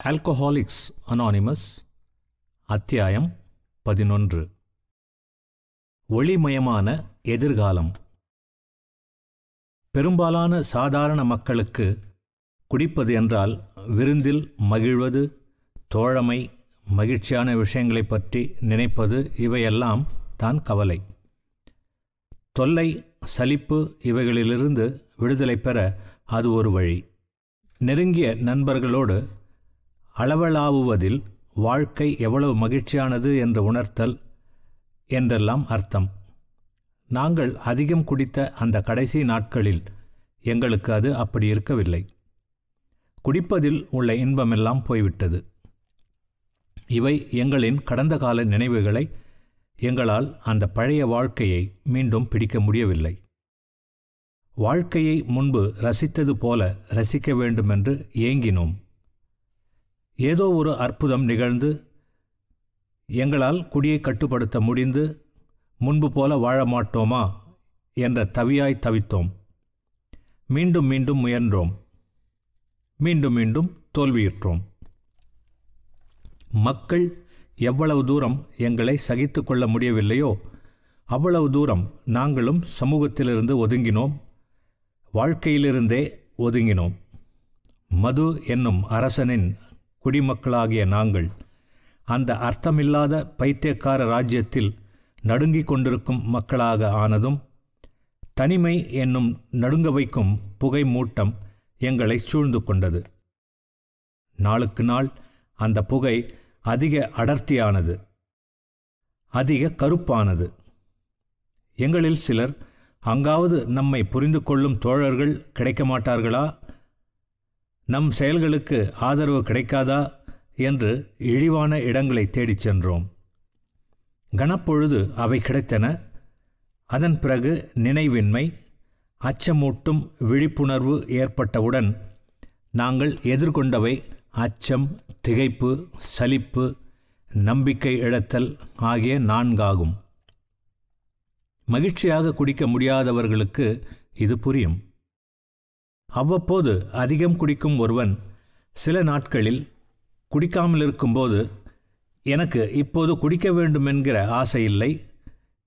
Alcoholics anonymous அத்தியாயம் 11. ஒளிமயமான எதிர்காலம். பெரும்பாலான சாதாரண மக்களுக்கு குடிப்பது என்றால் விருந்தில் மகிழ்வது, தோழமை, மகிழ்ச்சியான விஷயங்களைப் பற்றி நினைப்பது, இவையெல்லாம் தான் கவலை. தொல்லை, சலிப்பு இவைகளிலிருந்து விடுதலை பெற அது ஒரு வழி. நெருங்கிய நண்பர்களோடு அளவளாவுவதில் வாழ்க்கை எவ்வளவு மகிழ்ச்சியானது என்று உணர்த்தல் என்றெல்லாம் அர்த்தம். நாங்கள் அதிகம் குடித்த அந்த கடைசி நாட்களில் எங்களுக்கு அது அப்படி இருக்கவில்லை. குடிப்பதில் உள்ள இன்பமெல்லாம் போய்விட்டது. இவை எங்களின் கடந்த கால நினைவுகளை எங்களால் அந்த பழைய வாழ்க்கையை மீண்டும் பிடிக்க முடியவில்லை. வாழ்க்கையை முன்பு ரசித்தது போல ரசிக்க வேண்டுமென்று ஏங்கினோம். ஏதோ ஒரு அற்புதம் நிகழ்ந்து எங்களால் குடியை கட்டுப்படுத்த முடிந்து முன்பு போல வாழ மாட்டோமா என்ற தவியாய் தவித்தோம். மீண்டும் மீண்டும் முயன்றோம். மீண்டும் மீண்டும் தோல்வியுற்றோம். மக்கள் எவ்வளவு தூரம் எங்களை சகித்து கொள்ள முடியவில்லையோ அவ்வளவு தூரம் நாங்களும் சமூகத்திலிருந்து ஒதுங்கினோம், வாழ்க்கையிலிருந்தே ஒதுங்கினோம். மது என்னும் அரசனின் குடிமக்களாகிய நாங்கள் அந்த அர்த்தமில்லாத பைத்தியக்கார ராஜ்யத்தில் நடுங்கிக் கொண்டிருக்கும் மக்களாக ஆனதும், தனிமை என்னும் நடுங்க வைக்கும் புகை மூட்டம் எங்களை சூழ்ந்து கொண்டது. நாளுக்கு நாள் அந்த புகை அதிக அடர்த்தியானது, அதிக கருப்பானது. எங்களில் சிலர், அங்காவது நம்மை புரிந்து கொள்ளும் தோழர்கள் கிடைக்க மாட்டார்களா, நம் செயல்களுக்கு ஆதரவு கிடைக்காதா என்று இழிவான இடங்களை தேடிச் சென்றோம். கனப்பொழுது அவை கிடைத்தன. அதன் பிறகு நினைவின்மை, அச்சமூட்டும் விழிப்புணர்வு ஏற்பட்டவுடன் நாங்கள் எதிர்கொண்டவை அச்சம், திகைப்பு, சலிப்பு, நம்பிக்கை இழத்தல் ஆகிய 4 ஆகும். மகிழ்ச்சியாக குடிக்க முடியாதவர்களுக்கு இது புரியும். அவ்வப்போது அதிகம் குடிக்கும் ஒருவன் சில நாட்களில் குடிக்காமல் இருக்கும்போது, எனக்கு இப்போது குடிக்க வேண்டும் என்கிற ஆசை இல்லை,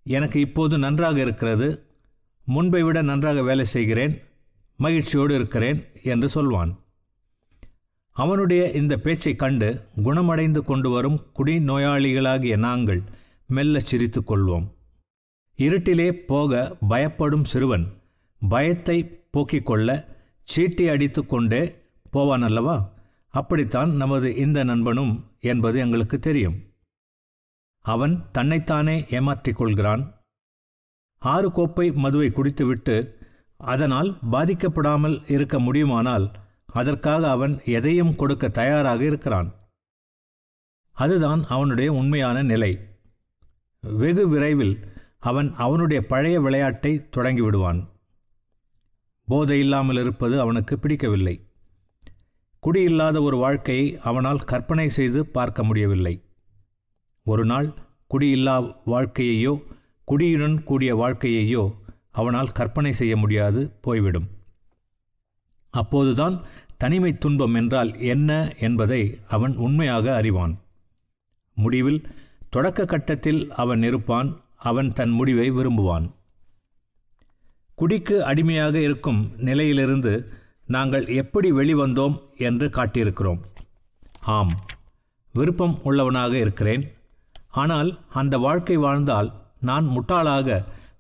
எனக்கு இப்போது நன்றாக இருக்கிறது, முன்பை விட நன்றாக வேலை செய்கிறேன், மகிழ்ச்சியோடு இருக்கிறேன் என்று சொல்வான். அவனுடைய இந்த பேச்சை கண்டு குணமடைந்து கொண்டு வரும் குடி நோயாளிகளாகிய நாங்கள் மெல்ல சிரித்து கொள்வோம். இருட்டிலே போக பயப்படும் சிறுவன் பயத்தை போக்கிக் கொள்ள சீட்டி அடித்து கொண்டே போவான் அல்லவா? அப்படித்தான் நமது இந்த நண்பனும் என்பது எங்களுக்கு தெரியும். அவன் தன்னைத்தானே ஏமாற்றிக் கொள்கிறான். 6 கோப்பை மதுவை குடித்துவிட்டு அதனால் பாதிக்கப்படாமல் இருக்க முடியுமானால் அதற்காக அவன் எதையும் கொடுக்க தயாராக இருக்கிறான். அதுதான் அவனுடைய உண்மையான நிலை. வெகு விரைவில் அவன் அவனுடைய பழைய விளையாட்டை தொடங்கிவிடுவான். போதையில்லாமல் இருப்பது அவனுக்கு பிடிக்கவில்லை. குடியில்லாத ஒரு வாழ்க்கையை அவனால் கற்பனை செய்து பார்க்க முடியவில்லை. ஒரு நாள் குடியில்லா வாழ்க்கையையோ குடியுடன் கூடிய வாழ்க்கையையோ அவனால் கற்பனை செய்ய முடியாது போய்விடும். அப்போதுதான் தனிமை துன்பம் என்றால் என்ன என்பதை அவன் உண்மையாக அறிவான். முடிவில் தொடக்க கட்டத்தில் அவன் இருப்பான். அவன் தன் முடிவை விரும்புவான். குடிக்கு அடிமையாக இருக்கும் நிலையிலிருந்து நாங்கள் எப்படி வெளிவந்தோம் என்று காட்டியிருக்கிறோம். ஆம், விருப்பம் உள்ளவனாக இருக்கிறேன். ஆனால் அந்த வாழ்க்கை வாழ்ந்தால் நான் முட்டாளாக,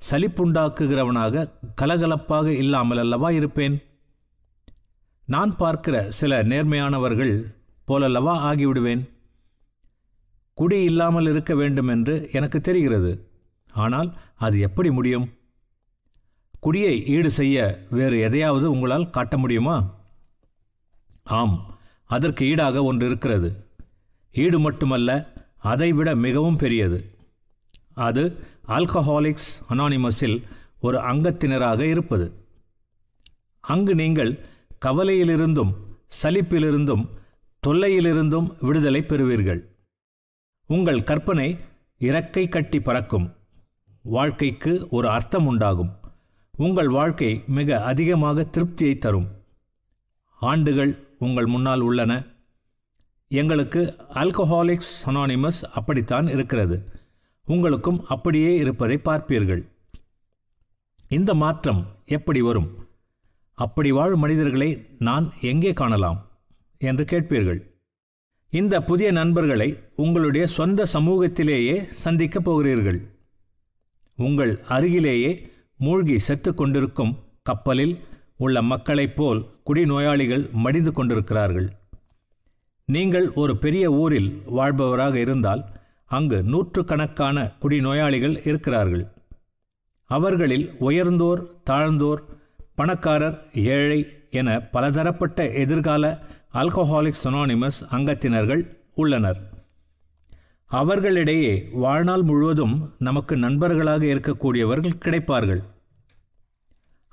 சலிப்புண்டாக்குகிறவனாக, கலகலப்பாக இல்லாமல் அல்லவா இருப்பேன்? நான் பார்க்கிற சில நேர்மையானவர்கள் போலல்லவா ஆகிவிடுவேன். குடி இல்லாமல் இருக்க வேண்டும் என்று எனக்கு தெரிகிறது. ஆனால் அது எப்படி முடியும்? குடியை ஈடு செய்ய வேறு எதையாவது உங்களால் காட்ட முடியுமா? ஆம், அதற்கு ஈடாக ஒன்று இருக்கிறது. ஈடு மட்டுமல்ல, அதைவிட மிகவும் பெரியது. அது ஆல்கஹாலிக்ஸ் அனானிமஸில் ஒரு அங்கத்தினராக இருப்பது. அங்கு நீங்கள் கவலையிலிருந்தும் சலிப்பிலிருந்தும் தொல்லையிலிருந்தும் விடுதலை பெறுவீர்கள். உங்கள் கற்பனை இறக்கை கட்டி பறக்கும். வாழ்க்கைக்கு ஒரு அர்த்தம் உண்டாகும். உங்கள் வாழ்க்கை மிக அதிகமாக திருப்தியை தரும். ஆண்டுகள் உங்கள் முன்னால் உள்ளன. எங்களுக்கு ஆல்கஹாலிக்ஸ் அனானிமஸ் அப்படித்தான் இருக்கிறது. உங்களுக்கும் அப்படியே இருப்பதை பார்ப்பீர்கள். இந்த மாற்றம் எப்படி வரும்? அப்படி வாழும் மனிதர்களை நான் எங்கே காணலாம் என்று கேட்பீர்கள். இந்த புதிய நண்பர்களை உங்களுடைய சொந்த சமூகத்திலேயே சந்திக்கப் போகிறீர்கள். உங்கள் அருகிலேயே மூழ்கி செத்து கொண்டிருக்கும் கப்பலில் உள்ள மக்களைப் போல் குடிநோயாளிகள் மடிந்து கொண்டிருக்கிறார்கள். நீங்கள் ஒரு பெரிய ஊரில் வாழ்பவராக இருந்தால் அங்கு நூற்றுக்கணக்கான குடிநோயாளிகள் இருக்கிறார்கள். அவர்களில் உயர்ந்தோர், தாழ்ந்தோர், பணக்காரர், ஏழை என பலதரப்பட்ட எதிர்கால ஆல்கஹாலிக்ஸ் அனானிமஸ் அங்கத்தினர்கள் உள்ளனர். அவர்களிடையே வாழ்நாள் முழுவதும் நமக்கு நண்பர்களாக இருக்கக்கூடியவர்கள் கிடைப்பார்கள்.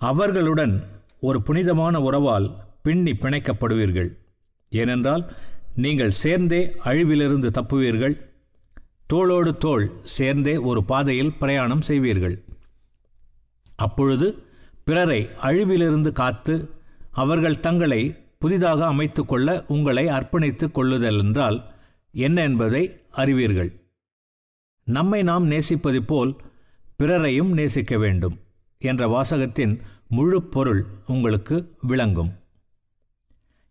அவர்களுடன் ஒரு புனிதமான உறவால் பின்னி பிணைக்கப்படுவீர்கள். ஏனென்றால் நீங்கள் சேர்ந்தே அழிவிலிருந்து தப்புவீர்கள். தோளோடு தோள் சேர்ந்தே ஒரு பாதையில் பிரயாணம் செய்வீர்கள். அப்பொழுது பிறரை அழிவிலிருந்து காத்து அவர்கள் தங்களை புதிதாக அமைத்து கொள்ள உங்களை அர்ப்பணித்து கொள்ளுதல் என்றால் என்ன என்பதை அறிவீர்கள். நம்மை நாம் நேசிப்பது போல் பிறரையும் நேசிக்க வேண்டும் என்ற வாசகத்தின் முழு பொருள் உங்களுக்கு விளங்கும்.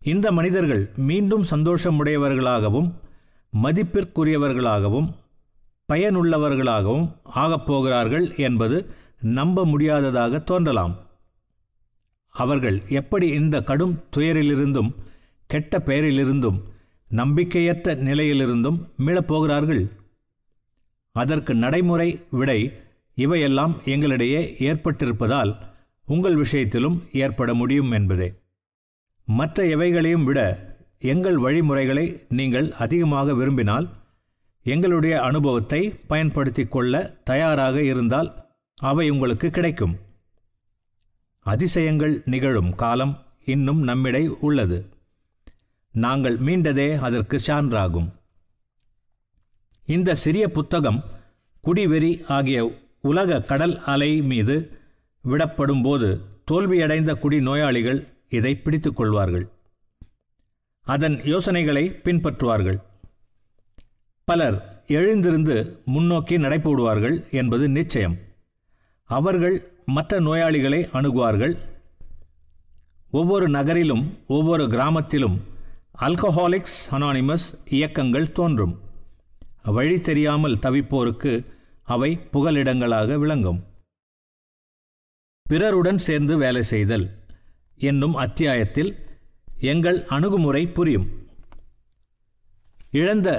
இந்த மனிதர்கள் மீண்டும் சந்தோஷமுடையவர்களாகவும் மதிப்பிற்குரியவர்களாகவும் பயனுள்ளவர்களாகவும் ஆகப்போகிறார்கள் என்பது நம்ப முடியாததாக தோன்றலாம். அவர்கள் எப்படி இந்த கடும் துயரிலிருந்தும் கெட்ட பெயரிலிருந்தும் நம்பிக்கையற்ற நிலையிலிருந்தும் மீளப்போகிறார்கள்? அதற்கு நடைமுறை விடை இவையெல்லாம் எங்களிடையே ஏற்பட்டிருப்பதால் உங்கள் விஷயத்திலும் ஏற்பட முடியும் என்பதே. மற்ற எவைகளையும் விட எங்கள் வழிமுறைகளை நீங்கள் அதிகமாக விரும்பினால், எங்களுடைய அனுபவத்தை பயன்படுத்தி கொள்ள தயாராக இருந்தால் அவை உங்களுக்கு கிடைக்கும். அதிசயங்கள் நிகழும் காலம் இன்னும் நம்மிடை உள்ளது. நாங்கள் மீண்டதே அதற்கு சான்றாகும். இந்த சிறிய புத்தகம் குடிவெறி ஆகிய உலக கடல் அலை மீது விடப்படும் போது தோல்வியடைந்த குடிநோயாளிகள் இதை பிடித்து கொள்வார்கள். அதன் யோசனைகளை பின்பற்றுவார்கள். பலர் எழுந்திருந்து முன்னோக்கி நடைபோடுவார்கள் என்பது நிச்சயம். அவர்கள் மற்ற நோயாளிகளை அணுகுவார்கள். ஒவ்வொரு நகரிலும் ஒவ்வொரு கிராமத்திலும் ஆல்கஹாலிக்ஸ் அனானிமஸ் இயக்கங்கள் தோன்றும். வழி தெரியாமல் தவிப்போருக்கு அவை புகலிடங்களாக விளங்கும். பிறருடன் சேர்ந்து வேலை செய்தல் என்னும் அத்தியாயத்தில் எங்கள் அணுகுமுறை புரியும். இழந்த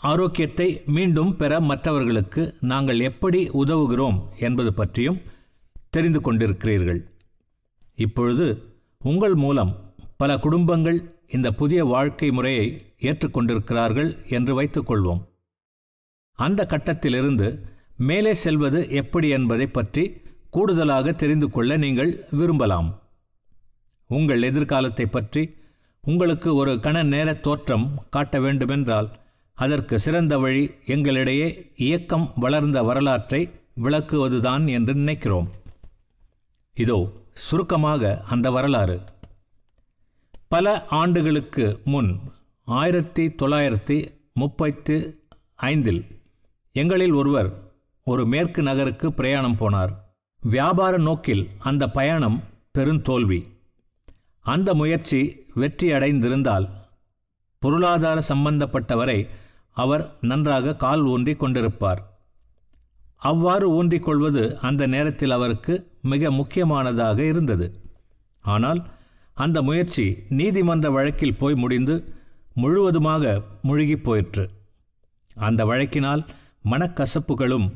ஆரோக்கியத்தை மீண்டும் பெற மற்றவர்களுக்கு நாங்கள் எப்படி உதவுகிறோம் என்பது பற்றியும் தெரிந்து கொண்டிருக்கிறீர்கள். இப்பொழுது உங்கள் மூலம் பல குடும்பங்கள் இந்த புதிய வாழ்க்கை முறையை ஏற்றுக்கொண்டிருக்கிறார்கள் என்று வைத்துக்கொள்வோம். அந்த கட்டத்திலிருந்து மேலே செல்வது எப்படி என்பதை பற்றி கூடுதலாக தெரிந்து கொள்ள நீங்கள் விரும்பலாம். உங்கள் எதிர்காலத்தை பற்றி உங்களுக்கு ஒரு கண நேர தோற்றம் காட்ட வேண்டுமென்றால் அதற்கு சிறந்த வழி எங்களிடையே இயக்கம் வளர்ந்த வரலாற்றை விளக்குவதுதான் என்று நினைக்கிறோம். இதோ சுருக்கமாக அந்த வரலாறு. பல ஆண்டுகளுக்கு முன் 1935 எங்களில் ஒருவர் ஒரு மேற்கு நகருக்கு பிரயாணம் போனார். வியாபார நோக்கில் அந்த பயணம் பெருந்தோல்வி. அந்த முயற்சி வெற்றியடைந்திருந்தால் பொருளாதார சம்பந்தப்பட்டவரை அவர் நன்றாக கால் ஊன்றி கொண்டிருப்பார். அவ்வாறு ஊன்றிக்கொள்வது அந்த நேரத்தில் அவருக்கு மிக முக்கியமானதாக இருந்தது. ஆனால் அந்த முயற்சி நீதிமன்ற வழக்கில் போய் முடிந்து முழுவதுமாக முழுகி போயிற்று. அந்த வழக்கினால் மனக்கசப்புகளும்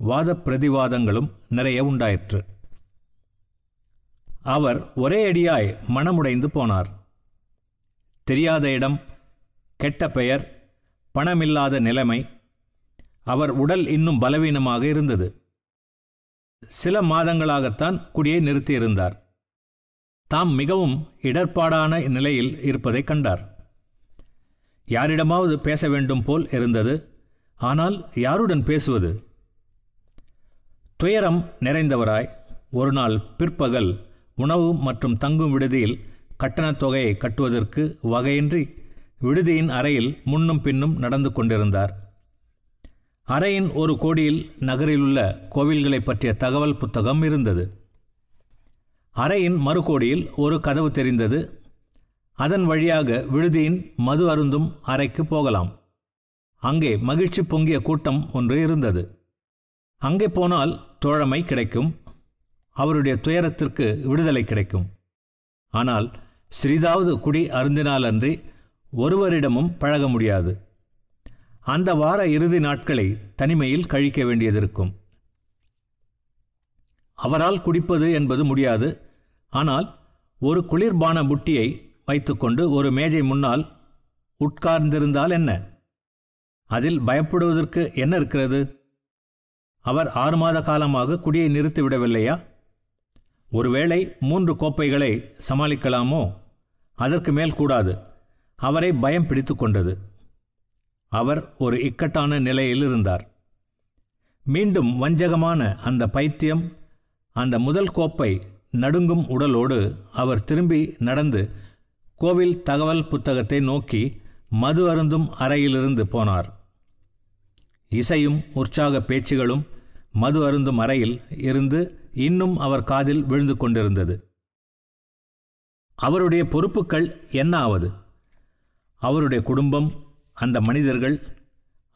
வாத பிரதிவாதங்களும் நிறைய உண்டாயிற்று. அவர் ஒரே அடியாய் மனமுடைந்து போனார். தெரியாத இடம், கெட்ட பெயர், பணமில்லாத நிலைமை. அவர் உடல் இன்னும் பலவீனமாக இருந்தது. சில மாதங்களாகத்தான் குடியை நிறுத்தியிருந்தார். தாம் மிகவும் இடர்பாடான நிலையில் இருப்பதை கண்டார். யாரிடமாவது பேச வேண்டும் போல் இருந்தது. ஆனால் யாருடன் பேசுவது? துயரம் நிறைந்தவராய் ஒரு நாள் பிற்பகல் உணவு மற்றும் தங்கும் விடுதியில் கட்டணத் தொகையை கட்டுவதற்கு வகையின்றி விடுதியின் அறையில் முன்னும் பின்னும் நடந்து கொண்டிருந்தார். அறையின் ஒரு கோடியில் நகரிலுள்ள கோவில்களை பற்றிய தகவல் புத்தகம் இருந்தது. அறையின் மறுகோடியில் ஒரு கதவு தெரிந்தது. அதன் வழியாக விடுதியின் மது அருந்தும் அறைக்கு போகலாம். அங்கே மகிழ்ச்சி பொங்கிய கூட்டம் ஒன்று இருந்தது. அங்கே போனால் தோழமை கிடைக்கும், அவருடைய துயரத்திற்கு விடுதலை கிடைக்கும். ஆனால் சிறிதாவது குடி அருந்தினாலன்றி ஒருவரிடமும் பழக முடியாது. அந்த வார இறுதி நாட்களை தனிமையில் கழிக்க வேண்டியதிருக்கும். அவரால் குடிப்பது என்பது முடியாது. ஆனால் ஒரு குளிர்பான புட்டியை வைத்துக்கொண்டு ஒரு மேஜை முன்னால் உட்கார்ந்திருந்தால் என்ன? அதில் பயப்படுவதற்கு என்ன இருக்கிறது? அவர் 6 மாத காலமாக குடியை நிறுத்திவிடவில்லையா? ஒருவேளை 3 கோப்பைகளை சமாளிக்கலாமோ? அதற்கு மேல் கூடாது. அவரை பயம் பிடித்து கொண்டது. அவர் ஒரு இக்கட்டான நிலையில் இருந்தார். மீண்டும் வஞ்சகமான அந்த பைத்தியம், அந்த முதல் கோப்பை நடுங்கும் உடலோடு அவர் திரும்பி நடந்து கோவில் தகவல் புத்தகத்தை நோக்கி மது அருந்தும் அறையிலிருந்து போனார். இசையும் உற்சாக பேச்சுகளும் மது அருந்தும் அறையில் இருந்து இன்னும் அவர் காதில் விழுந்து கொண்டிருந்தது. அவருடைய பொறுப்புகள் என்ன ஆவது? அவருடைய குடும்பம், அந்த மனிதர்கள்,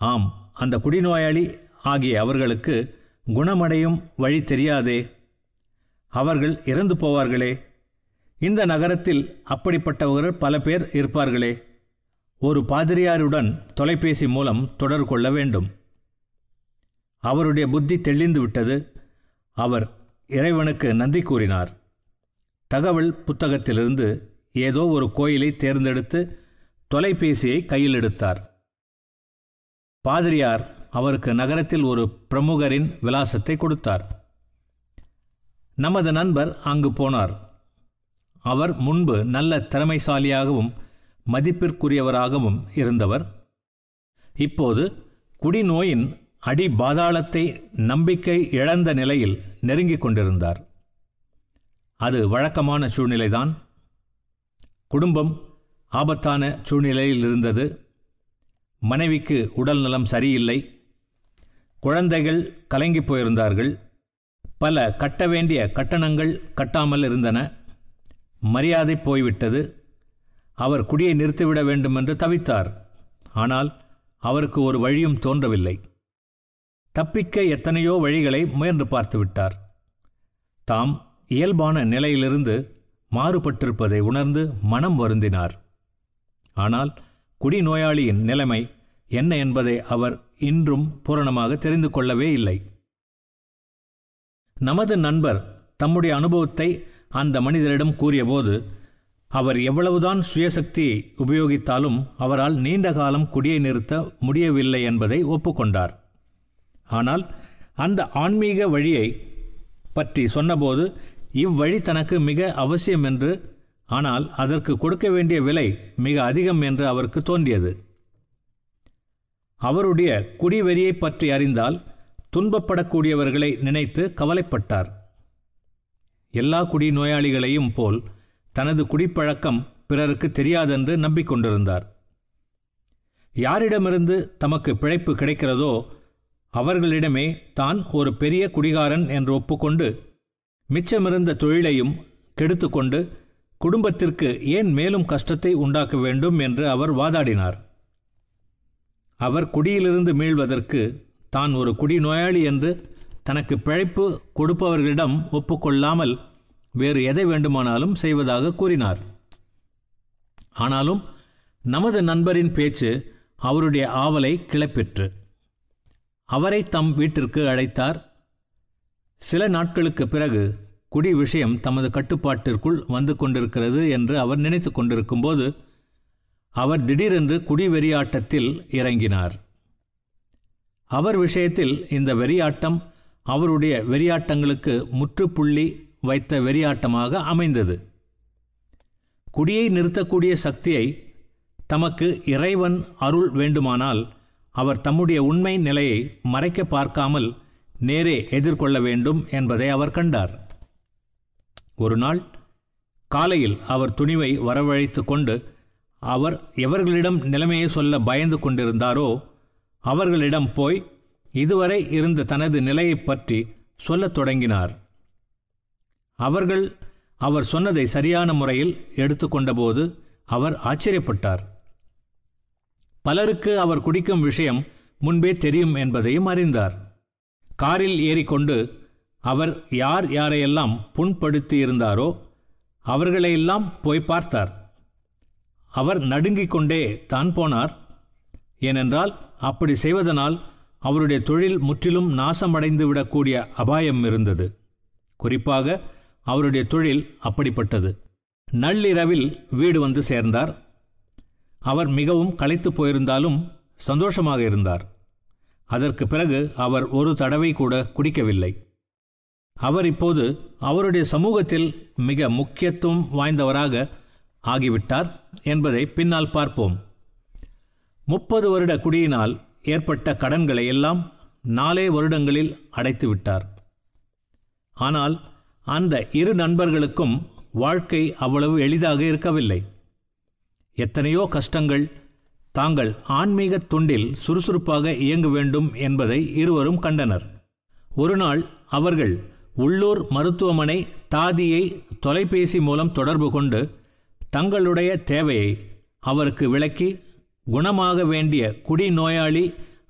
ஆம், அந்த குடிநோயாளி ஆகிய அவர்களுக்கு குணமடையும் வழி தெரியாதே. அவர்கள் இறந்து போவார்களே. இந்த நகரத்தில் அப்படிப்பட்டவர்கள் பல பேர் இருப்பார்களே. ஒரு பாதிரியாருடன் தொலைபேசி மூலம் தொடர்பு கொள்ள வேண்டும். அவருடைய புத்தி தெளிந்து விட்டது. அவர் இறைவனுக்கு நன்றி கூறினார். தகவல் புத்தகத்திலிருந்து ஏதோ ஒரு கோயிலை தேர்ந்தெடுத்து தொலைபேசியை கையில் எடுத்தார். பாதிரியார் அவருக்கு நகரத்தில் ஒரு பிரமுகரின் விலாசத்தை கொடுத்தார். நமது நண்பர் அங்கு போனார். அவர் முன்பு நல்ல திறமைசாலியாகவும் மதிப்பிற்குரியவராகவும் இருந்தவர். இப்போது குடிநோயின் அடி பாதாளத்தை நம்பிக்கை இழந்த நிலையில் நெருங்கிக் கொண்டிருந்தார். அது வழக்கமான சூழ்நிலைதான். குடும்பம் ஆபத்தான சூழ்நிலையில் இருந்தது. மனைவிக்கு உடல் நலம் சரியில்லை. குழந்தைகள் கலங்கி போயிருந்தார்கள். பல கட்ட வேண்டிய கட்டணங்கள் கட்டாமல் இருந்தன. மரியாதை போய்விட்டது. அவர் குடியை நிறுத்திவிட வேண்டுமென்று தவித்தார். ஆனால் அவருக்கு ஒரு வழியும் தோன்றவில்லை. தப்பிக்க எத்தனையோ வழிகளை முயன்று பார்த்துவிட்டார். தாம் இயல்பான நிலையிலிருந்து மாறுபட்டிருப்பதை உணர்ந்து மனம் வருந்தினார். ஆனால் குடிநோயாளியின் நிலைமை என்ன என்பதை அவர் இன்றும் பூரணமாக தெரிந்து கொள்ளவே இல்லை. நமது நண்பர் தம்முடைய அனுபவத்தை அந்த மனிதரிடம் கூறியபோது அவர் எவ்வளவுதான் சுயசக்தியை உபயோகித்தாலும் அவரால் நீண்ட காலம் குடியை நிறுத்த முடியவில்லை என்பதை ஒப்புக்கொண்டார். ஆனால் அந்த ஆன்மீக வழியை பற்றி சொன்னபோது இவ்வழி தனக்கு மிக அவசியம் என்று, ஆனால் அதற்கு கொடுக்க வேண்டிய விலை மிக அதிகம் என்று அவருக்கு தோன்றியது. அவருடைய குடிவெறியை பற்றி அறிந்தால் துன்பப்படக்கூடியவர்களை நினைத்து கவலைப்பட்டார். எல்லா குடிநோயாளிகளையும் போல் தனது குடிப்பழக்கம் பிறருக்கு தெரியாதென்று நம்பிக்கொண்டிருந்தார். யாரிடமிருந்து தமக்கு பிழைப்பு கிடைக்கிறதோ அவர்களிடமே தான் ஒரு பெரிய குடிகாரன் என்று ஒப்புக்கொண்டு மிச்சமிருந்த தொழிலையும் கெடுத்து கொண்டு குடும்பத்திற்கு ஏன் மேலும் கஷ்டத்தை உண்டாக்க வேண்டும் என்று அவர் வாதாடினார். அவர் குடியிலிருந்து மீள்வதற்கு தான் ஒரு குடிநோயாளி என்று தனக்கு பிழைப்பு கொடுப்பவர்களிடம் ஒப்புக்கொள்ளாமல் வேறு எதை வேண்டுமானாலும் செய்வதாக கூறினார். ஆனாலும் நமது நண்பரின் பேச்சு அவருடைய ஆவலை கிளப்பிற்று. அவரை தம் வீட்டிற்கு அழைத்தார். சில நாட்களுக்கு பிறகு குடி விஷயம் தமது கட்டுப்பாட்டிற்குள் வந்து கொண்டிருக்கிறது என்று அவர் நினைத்து கொண்டிருக்கும்போது அவர் திடீரென்று குடி வெறியாட்டத்தில் இறங்கினார். அவர் விஷயத்தில் இந்த வெறியாட்டம் அவருடைய வெறியாட்டங்களுக்கு முற்றுப்புள்ளி வைத்த வெறியாட்டமாக அமைந்தது. குடியை நிறுத்தக்கூடிய சக்தியை தமக்கு இறைவன் அருள் வேண்டுமானால் அவர் தம்முடைய உண்மை நிலையை மறைக்க பார்க்காமல் நேரே எதிர்கொள்ள வேண்டும் என்பதை அவர் கண்டார். ஒரு நாள் காலையில் அவர் துணிவை வரவழைத்து கொண்டு அவர் எவர்களிடம் நிலைமையை சொல்ல பயந்து கொண்டிருந்தாரோ அவர்களிடம் போய் இதுவரை இருந்த தனது நிலையை பற்றி சொல்லத் தொடங்கினார். அவர்கள் அவர் சொன்னதை சரியான முறையில் எடுத்துக்கொண்டபோது அவர் ஆச்சரியப்பட்டார். பலருக்கு அவர் குடிக்கும் விஷயம் முன்பே தெரியும் என்பதையும் அறிந்தார். காரில் ஏறிக்கொண்டு அவர் யார் யாரையெல்லாம் புண்படுத்தியிருந்தாரோ அவர்களையெல்லாம் போய் பார்த்தார். அவர் நடுங்கிக் கொண்டே தான் போனார். ஏனென்றால் அப்படி செய்வதனால் அவருடைய தொழில் முற்றிலும் நாசமடைந்து விடக்கூடிய அபாயம் இருந்தது. குறிப்பாக அவருடைய தொழில் அப்படிப்பட்டது. நள்ளிரவில் வீடு வந்து சேர்ந்தார். அவர் மிகவும் களைத்து போயிருந்தாலும் சந்தோஷமாக இருந்தார். அதற்கு பிறகு அவர் ஒரு தடவை கூட குடிக்கவில்லை. அவர் இப்போது அவருடைய சமூகத்தில் மிக முக்கியத்துவம் வாய்ந்தவராக ஆகிவிட்டார் என்பதை பின்னால் பார்ப்போம். 30 வருட குடியினால் ஏற்பட்ட கடன்களை எல்லாம் 4 வருடங்களில் அடைத்து விட்டார். ஆனால் அந்த 2 நண்பர்களுக்கும் வாழ்க்கை அவ்வளவு எளிதாக இருக்கவில்லை. எத்தனையோ கஷ்டங்கள். தாங்கள் ஆன்மீக தொண்டில் சுறுசுறுப்பாக இயங்க வேண்டும் என்பதை இருவரும் கண்டனர். ஒரு நாள் அவர்கள் உள்ளூர் மருத்துவமனை தாதியை தொலைபேசி மூலம் தொடர்பு கொண்டு தங்களுடைய தேவையை அவருக்கு விளக்கி குணமாக வேண்டிய குடிநோயாளி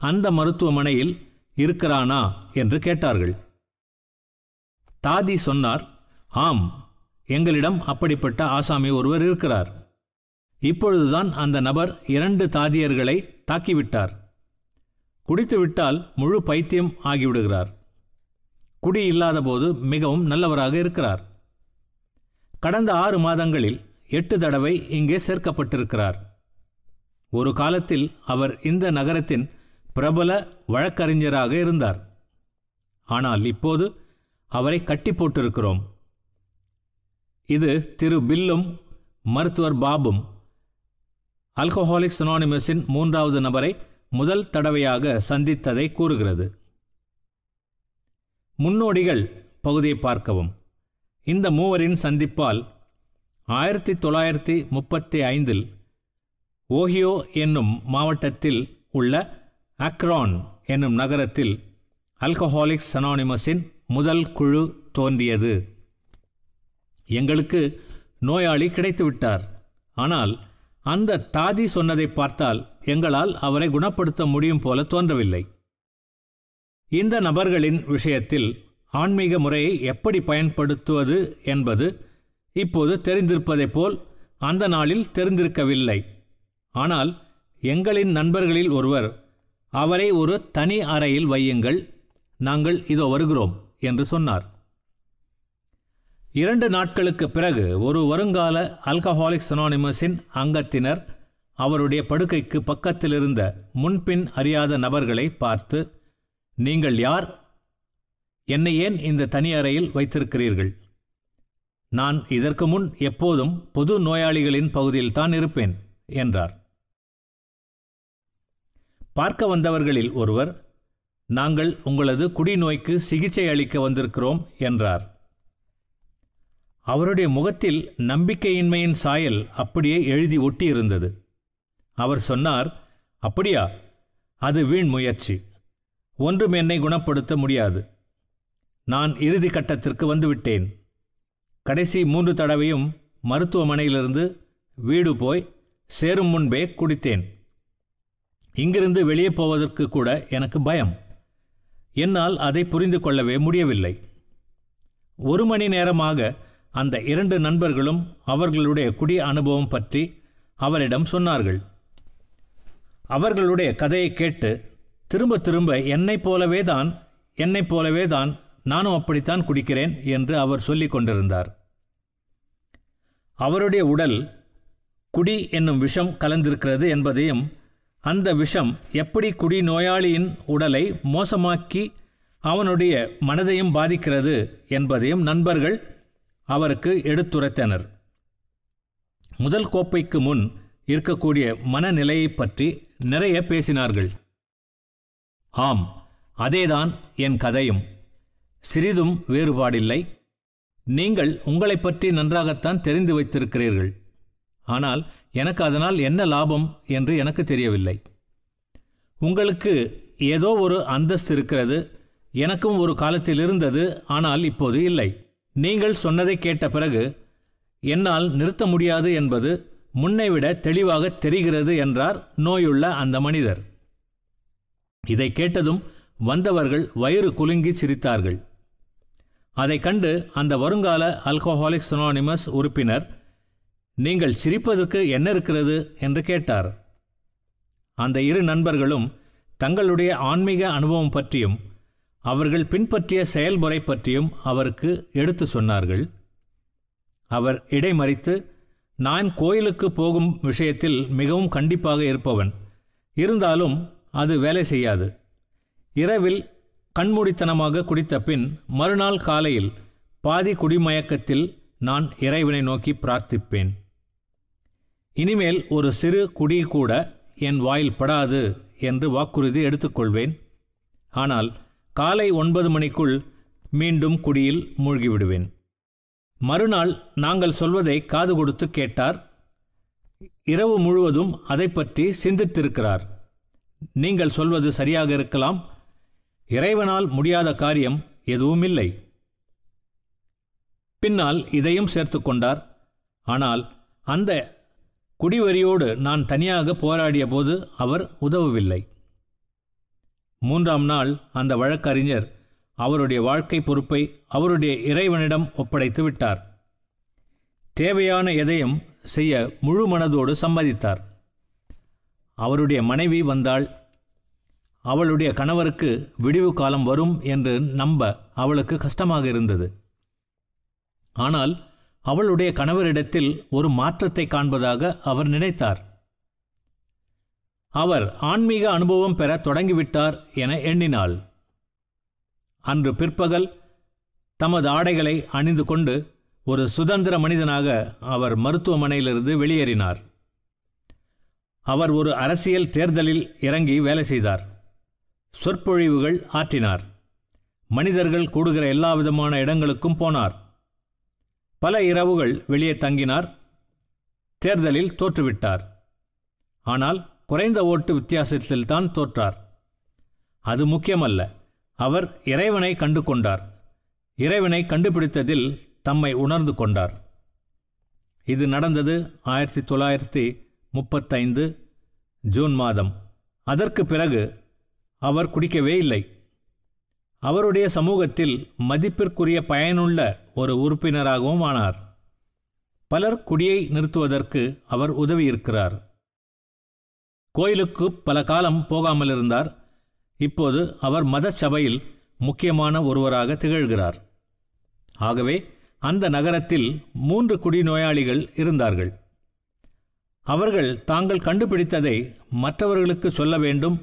அந்த மருத்துவமனையில் இருக்கிறானா என்று கேட்டார்கள். தாதி சொன்னார், ஆம், எங்களிடம் அப்படிப்பட்ட ஆசாமி ஒருவர் இருக்கிறார். இப்பொழுதுதான் அந்த நபர் 2 தாதியர்களை தாக்கிவிட்டார். குடித்துவிட்டால் முழு பைத்தியம் ஆகிவிடுகிறார். குடி இல்லாத போது மிகவும் நல்லவராக இருக்கிறார். கடந்த 6 மாதங்களில் 8 தடவை இங்கே சேர்க்கப்பட்டிருக்கிறார். ஒரு காலத்தில் அவர் இந்த நகரத்தின் பிரபல வழக்கறிஞராக இருந்தார். ஆனால் இப்போது அவரை கட்டி போட்டிருக்கிறோம். இது திரு பில்லும் மருத்துவர் பாபும் ஆல்கஹாலிக்ஸ் அனானிமஸின் 3வது நபரை முதல் தடவையாக சந்தித்ததை கூறுகிறது. முன்னோடிகள் பகுதியை பார்க்கவும். இந்த மூவரின் சந்திப்பால் 1935 ஓஹியோ என்னும் மாவட்டத்தில் உள்ள அக்ரான் என்னும் நகரத்தில் ஆல்கஹாலிக்ஸ் அனானிமஸின் முதல் குழு தோன்றியது. எங்களுக்கு நோயாளி கிடைத்துவிட்டார். ஆனால் அந்த தாதி சொன்னதை பார்த்தால் எங்களால் அவரை குணப்படுத்த முடியும் போல தோன்றவில்லை. இந்த நபர்களின் விஷயத்தில் ஆன்மீக முறையை எப்படி பயன்படுத்துவது என்பது இப்போது தெரிந்திருப்பதைப் போல் அந்த நாளில் தெரிந்திருக்கவில்லை. ஆனால் எங்களின் நண்பர்களில் ஒருவர், அவரை ஒரு தனி அறையில் வையுங்கள், நாங்கள் இதோ வருகிறோம் என்று சொன்னார். 2 நாட்களுக்கு பிறகு ஒரு வருங்கால ஆல்கஹாலிக்ஸ் அனானிமஸின் அங்கத்தினர் அவருடைய படுக்கைக்கு பக்கத்தில் இருந்த முன்பின் அறியாத நபர்களை பார்த்து, நீங்கள் யார்? என்னை ஏன் இந்த தனி அறையில் வைத்திருக்கிறீர்கள்? நான் இதற்கு முன் எப்போதும் பொது நோயாளிகளின் பகுதியில்தான் இருப்பேன் என்றார். பார்க்க வந்தவர்களில் ஒருவர், நாங்கள் உங்களது குடிநோய்க்கு சிகிச்சை அளிக்க வந்திருக்கிறோம் என்றார். அவருடைய முகத்தில் நம்பிக்கையின்மையின் சாயல் அப்படியே எழுதி ஒட்டியிருந்தது. அவர் சொன்னார், அப்படியா? அது வீண் முயற்சி. ஒன்றும் என்னை குணப்படுத்த முடியாது. நான் இறுதி கட்டத்திற்கு வந்துவிட்டேன். கடைசி 3 தடவையும் மருத்துவமனையிலிருந்து வீடு போய் சேரும் முன்பே குடித்தேன். இங்கிருந்து வெளியே போவதற்கு கூட எனக்கு பயம். என்னால் அதை புரிந்து கொள்ளவே முடியவில்லை. 1 மணி நேரமாக அந்த 2 நண்பர்களும் அவர்களுடைய குடி அனுபவம் பற்றி அவரிடம் சொன்னார்கள். அவர்களுடைய கதையை கேட்டு திரும்ப திரும்ப என்னைப் போலவே தான் நானும் அப்படித்தான் குடிக்கிறேன் என்று அவர் சொல்லிக் கொண்டிருந்தார். அவருடைய உடல் குடி என்னும் விஷம் கலந்திருக்கிறது என்பதையும், அந்த விஷம் எப்படி குடி நோயாளியின் உடலை மோசமாக்கி அவனுடைய மனதையும் பாதிக்கிறது என்பதையும் நண்பர்கள் அவருக்கு எடுத்துரைத்தனர். முதல் கோப்பைக்கு முன் இருக்கக்கூடிய மனநிலையை பற்றி நிறைய பேசினார்கள். ஆம், அதேதான் என் கதையும். சிறிதும் வேறுபாடில்லை. நீங்கள் உங்களை பற்றி நன்றாகத்தான் தெரிந்து வைத்திருக்கிறீர்கள். ஆனால் எனக்கு அதனால் என்ன லாபம் என்று எனக்கு தெரியவில்லை. உங்களுக்கு ஏதோ ஒரு அந்தஸ்து இருக்கிறது, எனக்கும் ஒரு காலத்தில் இருந்தது, ஆனால் இப்போது இல்லை. நீங்கள் சொன்னதை கேட்ட பிறகு என்னால் நிறுத்த முடியாது என்பது முன்னைவிட தெளிவாக தெரிகிறது என்றார் நோயுள்ள அந்த மனிதர். இதை கேட்டதும் வந்தவர்கள் வயிறு குலுங்கி சிரித்தார்கள். அதை கண்டு அந்த வருங்கால ஆல்கஹாலிக்ஸ் அனானிமஸ் உறுப்பினர், நீங்கள் சிரிப்பதற்கு என்ன இருக்கிறது என்று கேட்டார். அந்த இரு நண்பர்களும் தங்களுடைய ஆன்மீக அனுபவம் பற்றியும் அவர்கள் பின்பற்றிய செயல்முறை பற்றியும் அவருக்கு எடுத்து சொன்னார்கள். அவர் இடைமறித்து, நான் கோயிலுக்கு போகும் விஷயத்தில் மிகவும் கண்டிப்பாக இருப்பவன், இருந்தாலும் அது வேலை செய்யாது. இரவில் கண்மூடித்தனமாக குடித்த பின் மறுநாள் காலையில் பாதி குடிமயக்கத்தில் நான் இறைவனை நோக்கி பிரார்த்திப்பேன். இனிமேல் ஒரு சிறு குடி கூட என் வாயில் படாது என்று வாக்குறுதி எடுத்துக்கொள்வேன். ஆனால் காலை 9 மணிக்குள் மீண்டும் குடியில் மூழ்கிவிடுவேன். மறுநாள் நாங்கள் சொல்வதை காது கொடுத்து கேட்டார். இரவு முழுவதும் அதை பற்றி சிந்தித்திருக்கிறார். நீங்கள் சொல்வது சரியாக இருக்கலாம், இறைவனால் முடியாத காரியம் எதுவும் இல்லை. பின்னால் இதையும் சேர்த்து கொண்டார். ஆனால் அந்த குடிவெறியோடு நான் தனியாக போராடிய போது அவர் உதவவில்லை. 3ஆம் நாள் அந்த வழக்கறிஞர் அவருடைய வாழ்க்கை பொறுப்பை அவருடைய இறைவனிடம் ஒப்படைத்து விட்டார். தேவையான எதையும் செய்ய முழு மனதோடு சம்மதித்தார். அவருடைய மனைவி வந்தாள். அவளுடைய கணவருக்கு விடிவு காலம் வரும் என்று நம்ப அவளுக்கு கஷ்டமாக இருந்தது. ஆனால் அவளுடைய கணவரிடத்தில் ஒரு மாற்றத்தை காண்பதாக அவர் நினைத்தார். அவர் ஆன்மீக அனுபவம் பெற தொடங்கிவிட்டார் என எண்ணினாள். அன்று பிற்பகல் தமது ஆடைகளை அணிந்து கொண்டு ஒரு சுதந்திர மனிதனாக அவர் மருத்துவமனையிலிருந்து வெளியேறினார். அவர் ஒரு அரசியல் தேர்தலில் இறங்கி வேலை செய்தார். சொற்பொழிவுகள் ஆற்றினார். மனிதர்கள் கூடுகிற எல்லாவிதமான இடங்களுக்கும் போனார். பல இரவுகள் வெளியே தங்கினார். தேர்தலில் தோற்றுவிட்டார். ஆனால் குறைந்த ஓட்டு வித்தியாசத்தில்தான் தோற்றார். அது முக்கியமல்ல. அவர் இறைவனை கண்டு கொண்டார். இறைவனை கண்டுபிடித்ததில் தம்மை உணர்ந்து கொண்டார். இது நடந்தது 1935 ஜூன் மாதம். அதற்கு பிறகு அவர் குடிக்கவே இல்லை. அவருடைய சமூகத்தில் மதிப்பிற்குரிய பயனுள்ள ஒரு உறுப்பினராகவும் ஆனார். பலர் குடியை நிறுத்துவதற்கு அவர் உதவியிருக்கிறார். கோயிலுக்கு பல காலம் போகாமல் இருந்தார். இப்போது அவர் மத சபையில் முக்கியமான ஒருவராக திகழ்கிறார். ஆகவே அந்த நகரத்தில் 3 குடிநோயாளிகள் இருந்தார்கள். அவர்கள் தாங்கள் கண்டுபிடித்ததை மற்றவர்களுக்கு சொல்ல வேண்டும்